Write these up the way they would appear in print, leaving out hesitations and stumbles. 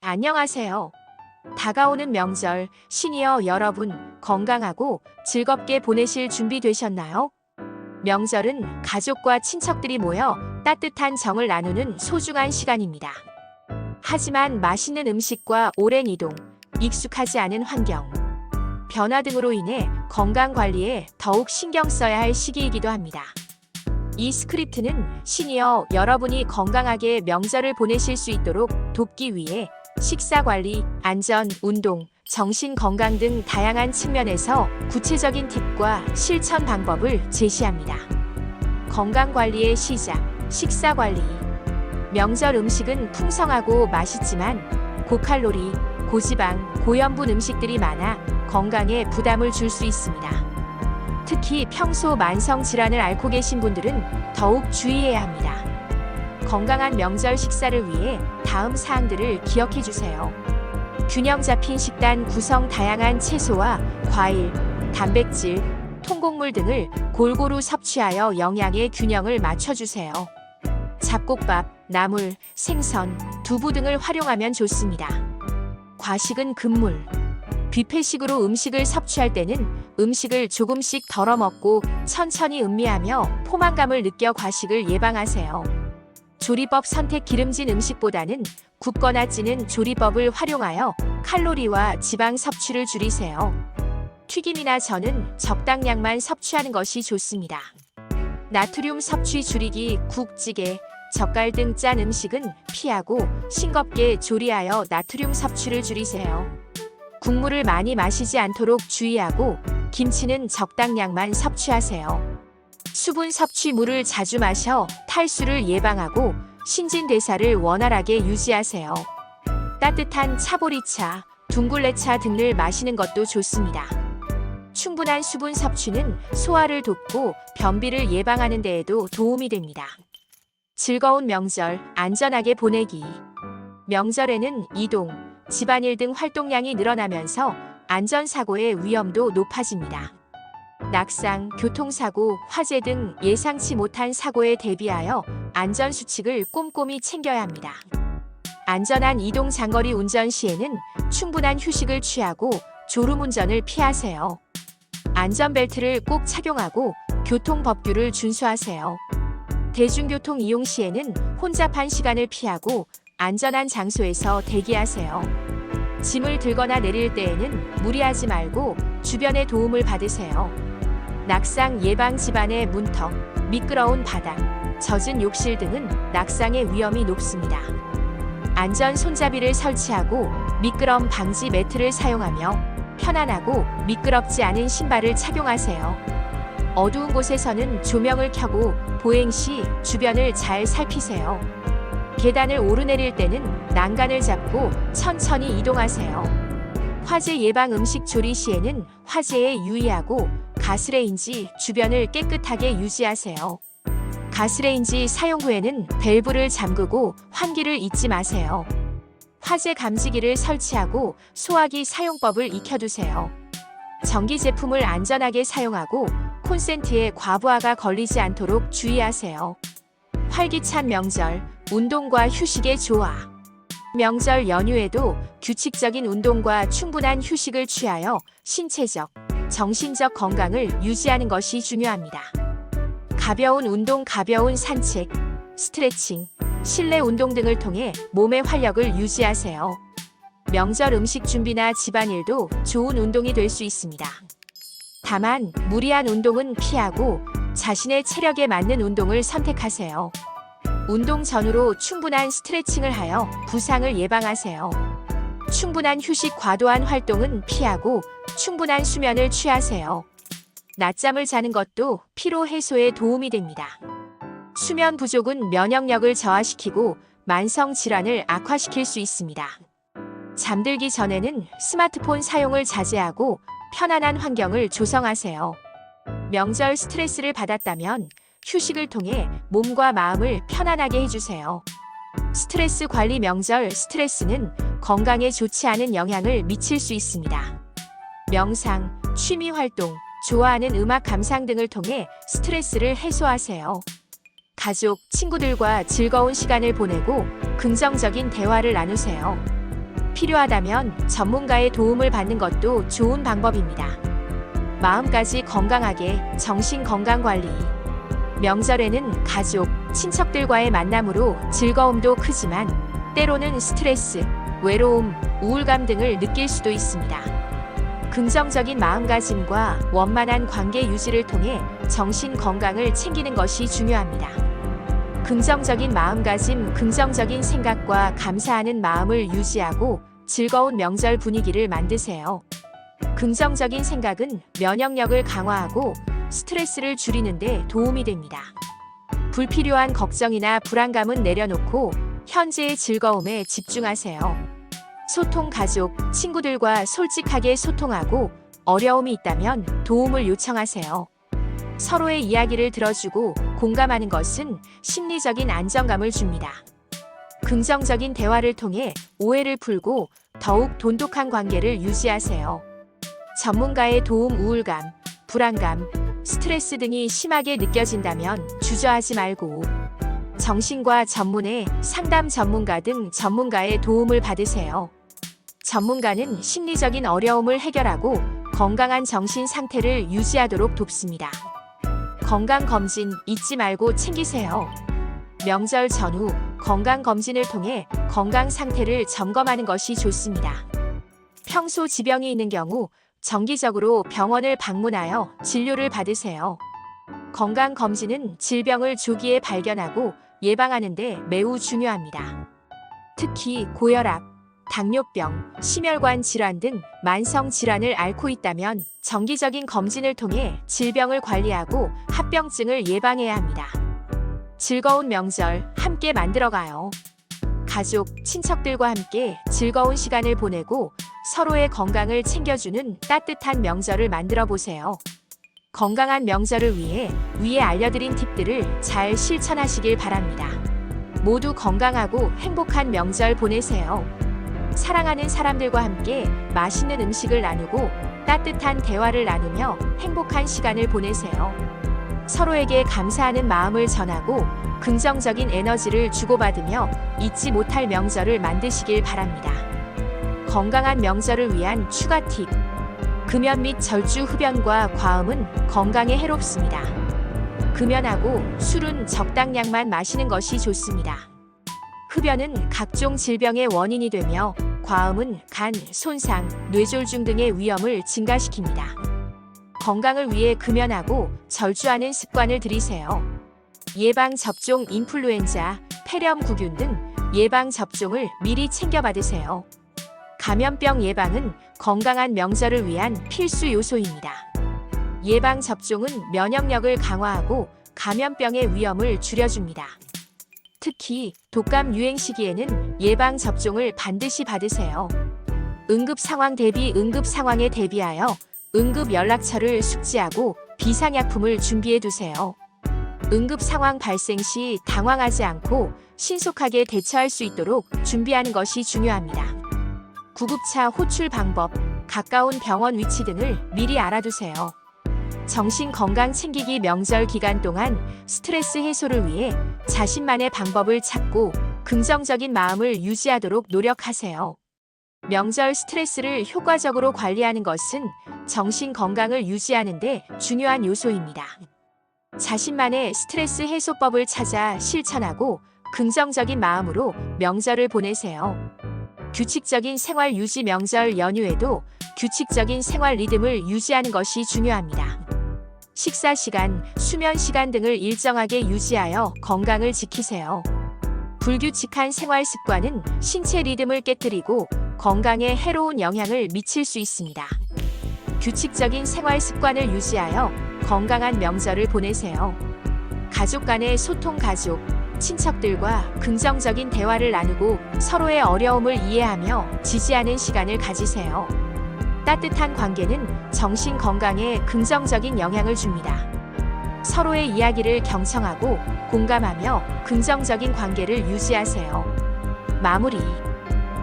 안녕하세요. 다가오는 명절, 시니어 여러분, 건강하고 즐겁게 보내실 준비 되셨나요? 명절은 가족과 친척들이 모여 따뜻한 정을 나누는 소중한 시간입니다. 하지만 맛있는 음식과 오랜 이동, 익숙하지 않은 환경, 변화 등으로 인해 건강 관리에 더욱 신경 써야 할 시기이기도 합니다. 이 스크립트는 시니어 여러분이 건강하게 명절을 보내실 수 있도록 돕기 위해 식사 관리, 안전, 운동, 정신 건강 등 다양한 측면에서 구체적인 팁과 실천 방법을 제시합니다. 건강 관리의 시작, 식사 관리. 명절 음식은 풍성하고 맛있지만 고칼로리, 고지방, 고염분 음식들이 많아 건강에 부담을 줄 수 있습니다. 특히 평소 만성 질환을 앓고 계신 분들은 더욱 주의해야 합니다. 건강한 명절 식사를 위해 다음 사항들을 기억해 주세요. 균형 잡힌 식단 구성. 다양한 채소와 과일, 단백질, 통곡물 등을 골고루 섭취하여 영양의 균형을 맞춰주세요. 잡곡밥, 나물, 생선, 두부 등을 활용하면 좋습니다. 과식은 금물. 뷔페식으로 음식을 섭취할 때는 음식을 조금씩 덜어 먹고 천천히 음미하며 포만감을 느껴 과식을 예방하세요. 조리법 선택. 기름진 음식보다는 굽거나 찌는 조리법을 활용하여 칼로리와 지방 섭취를 줄이세요. 튀김이나 전은 적당량만 섭취하는 것이 좋습니다. 나트륨 섭취 줄이기. 국, 찌개, 젓갈 등 짠 음식은 피하고 싱겁게 조리하여 나트륨 섭취를 줄이세요. 국물을 많이 마시지 않도록 주의하고 김치는 적당량만 섭취하세요. 수분 섭취. 물을 자주 마셔 탈수를 예방하고 신진대사를 원활하게 유지하세요. 따뜻한 차보리차, 둥글레차 등을 마시는 것도 좋습니다. 충분한 수분 섭취는 소화를 돕고 변비를 예방하는 데에도 도움이 됩니다. 즐거운 명절, 안전하게 보내기. 명절에는 이동, 집안일 등 활동량이 늘어나면서 안전사고의 위험도 높아집니다. 낙상, 교통사고, 화재 등 예상치 못한 사고에 대비하여 안전수칙을 꼼꼼히 챙겨야 합니다. 안전한 이동. 장거리 운전 시에는 충분한 휴식을 취하고 졸음운전을 피하세요. 안전벨트를 꼭 착용하고 교통법규를 준수하세요. 대중교통 이용 시에는 혼잡한 시간을 피하고 안전한 장소에서 대기하세요. 짐을 들거나 내릴 때에는 무리하지 말고 주변의 도움을 받으세요. 낙상 예방. 집안의 문턱, 미끄러운 바닥, 젖은 욕실 등은 낙상의 위험이 높습니다. 안전 손잡이를 설치하고 미끄럼 방지 매트를 사용하며 편안하고 미끄럽지 않은 신발을 착용하세요. 어두운 곳에서는 조명을 켜고 보행 시 주변을 잘 살피세요. 계단을 오르내릴 때는 난간을 잡고 천천히 이동하세요. 화재 예방. 음식 조리 시에는 화재에 유의하고 가스레인지 주변을 깨끗하게 유지하세요. 가스레인지 사용 후에는 밸브를 잠그고 환기를 잊지 마세요. 화재 감지기를 설치하고 소화기 사용법을 익혀두세요. 전기 제품을 안전하게 사용하고 콘센트에 과부하가 걸리지 않도록 주의하세요. 활기찬 명절, 운동과 휴식의 조화. 명절 연휴에도 규칙적인 운동과 충분한 휴식을 취하여 신체적, 정신적 건강을 유지하는 것이 중요합니다. 가벼운 운동, 가벼운 산책, 스트레칭, 실내 운동 등을 통해 몸의 활력을 유지하세요. 명절 음식 준비나 집안일도 좋은 운동이 될 수 있습니다. 다만 무리한 운동은 피하고 자신의 체력에 맞는 운동을 선택하세요. 운동 전후로 충분한 스트레칭을 하여 부상을 예방하세요. 충분한 휴식. 과도한 활동은 피하고 충분한 수면을 취하세요. 낮잠을 자는 것도 피로 해소에 도움이 됩니다. 수면 부족은 면역력을 저하시키고 만성 질환을 악화시킬 수 있습니다. 잠들기 전에는 스마트폰 사용을 자제하고 편안한 환경을 조성하세요. 명절 스트레스를 받았다면 휴식을 통해 몸과 마음을 편안하게 해주세요. 스트레스 관리. 명절 스트레스는 건강에 좋지 않은 영향을 미칠 수 있습니다. 명상, 취미 활동, 좋아하는 음악 감상 등을 통해 스트레스를 해소하세요. 가족, 친구들과 즐거운 시간을 보내고 긍정적인 대화를 나누세요. 필요하다면 전문가의 도움을 받는 것도 좋은 방법입니다. 마음까지 건강하게 정신 건강 관리. 명절에는 가족, 친척들과의 만남으로 즐거움도 크지만 때로는 스트레스, 외로움, 우울감 등을 느낄 수도 있습니다. 긍정적인 마음가짐과 원만한 관계 유지를 통해 정신 건강을 챙기는 것이 중요합니다. 긍정적인 마음가짐, 긍정적인 생각과 감사하는 마음을 유지하고 즐거운 명절 분위기를 만드세요. 긍정적인 생각은 면역력을 강화하고 스트레스를 줄이는 데 도움이 됩니다. 불필요한 걱정이나 불안감은 내려놓고 현재의 즐거움에 집중하세요. 소통, 가족, 친구들과 솔직하게 소통하고 어려움이 있다면 도움을 요청하세요. 서로의 이야기를 들어주고 공감하는 것은 심리적인 안정감을 줍니다. 긍정적인 대화를 통해 오해를 풀고 더욱 돈독한 관계를 유지하세요. 전문가의 도움, 우울감, 불안감, 스트레스 등이 심하게 느껴진다면 주저하지 말고 정신과 전문의 상담 전문가 등 전문가의 도움을 받으세요. 전문가는 심리적인 어려움을 해결하고 건강한 정신 상태를 유지하도록 돕습니다. 건강검진 잊지 말고 챙기세요. 명절 전후 건강검진을 통해 건강 상태를 점검하는 것이 좋습니다. 평소 지병이 있는 경우 정기적으로 병원을 방문하여 진료를 받으세요. 건강검진은 질병을 조기에 발견하고 예방하는 데 매우 중요합니다. 특히 고혈압, 당뇨병, 심혈관 질환 등 만성 질환을 앓고 있다면 정기적인 검진을 통해 질병을 관리하고 합병증을 예방해야 합니다. 즐거운 명절 함께 만들어가요. 가족, 친척들과 함께 즐거운 시간을 보내고 서로의 건강을 챙겨주는 따뜻한 명절을 만들어 보세요. 건강한 명절을 위해 위에 알려드린 팁들을 잘 실천하시길 바랍니다. 모두 건강하고 행복한 명절 보내세요. 사랑하는 사람들과 함께 맛있는 음식을 나누고 따뜻한 대화를 나누며 행복한 시간을 보내세요. 서로에게 감사하는 마음을 전하고 긍정적인 에너지를 주고받으며 잊지 못할 명절을 만드시길 바랍니다. 건강한 명절을 위한 추가 팁. 금연 및 절주 흡연과 과음은 건강에 해롭습니다. 금연하고 술은 적당량만 마시는 것이 좋습니다. 흡연은 각종 질병의 원인이 되며 과음은 간, 손상, 뇌졸중 등의 위험을 증가시킵니다. 건강을 위해 금연하고 절주하는 습관을 들이세요. 예방접종 인플루엔자, 폐렴구균 등 예방접종을 미리 챙겨 받으세요. 감염병 예방은 건강한 명절을 위한 필수 요소입니다. 예방접종은 면역력을 강화하고 감염병의 위험을 줄여줍니다. 특히 독감 유행 시기에는 예방접종을 반드시 받으세요. 응급상황 대비. 응급 상황에 대비하여 응급연락처를 숙지하고 비상약품을 준비해 두세요. 응급상황 발생 시 당황하지 않고 신속하게 대처할 수 있도록 준비하는 것이 중요합니다. 구급차 호출 방법, 가까운 병원 위치 등을 미리 알아두세요. 정신 건강 챙기기. 명절 기간 동안 스트레스 해소를 위해 자신만의 방법을 찾고 긍정적인 마음을 유지하도록 노력하세요. 명절 스트레스를 효과적으로 관리하는 것은 정신 건강을 유지하는 데 중요한 요소입니다. 자신만의 스트레스 해소법을 찾아 실천하고 긍정적인 마음으로 명절을 보내세요. 규칙적인 생활 유지. 명절 연휴에도 규칙적인 생활 리듬을 유지하는 것이 중요합니다. 식사 시간, 수면 시간 등을 일정하게 유지하여 건강을 지키세요. 불규칙한 생활 습관은 신체 리듬을 깨뜨리고 건강에 해로운 영향을 미칠 수 있습니다. 규칙적인 생활 습관을 유지하여 건강한 명절을 보내세요. 가족 간의 소통. 가족, 친척들과 긍정적인 대화를 나누고 서로의 어려움을 이해하며 지지하는 시간을 가지세요. 따뜻한 관계는 정신 건강에 긍정적인 영향을 줍니다. 서로의 이야기를 경청하고 공감하며 긍정적인 관계를 유지하세요. 마무리.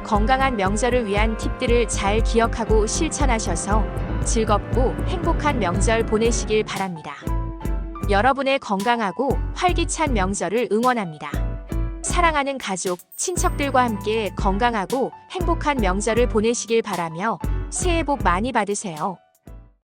건강한 명절을 위한 팁들을 잘 기억하고 실천하셔서 즐겁고 행복한 명절 보내시길 바랍니다. 여러분의 건강하고 활기찬 명절을 응원합니다. 사랑하는 가족, 친척들과 함께 건강하고 행복한 명절을 보내시길 바라며 새해 복 많이 받으세요.